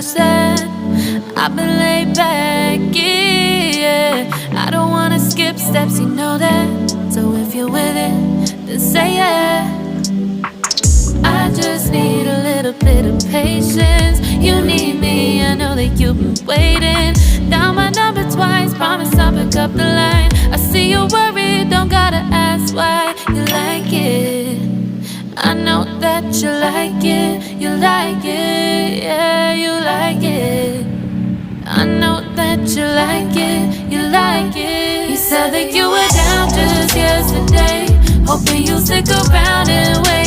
rush that. I've been laid back, yeah. I don't wanna skip steps, you know that. So if you're with it, then say yeah. I just need a little bit of patience. You need me, I know that you've been waiting. Down my number twice, promise I'll pick up the line. I see you worried, don't gotta ask why. You like it, I know that you like it. You like it, yeah, you like it. I know that you like it, you like it. You said that you were down just yesterday, hoping you'll stick around and wait.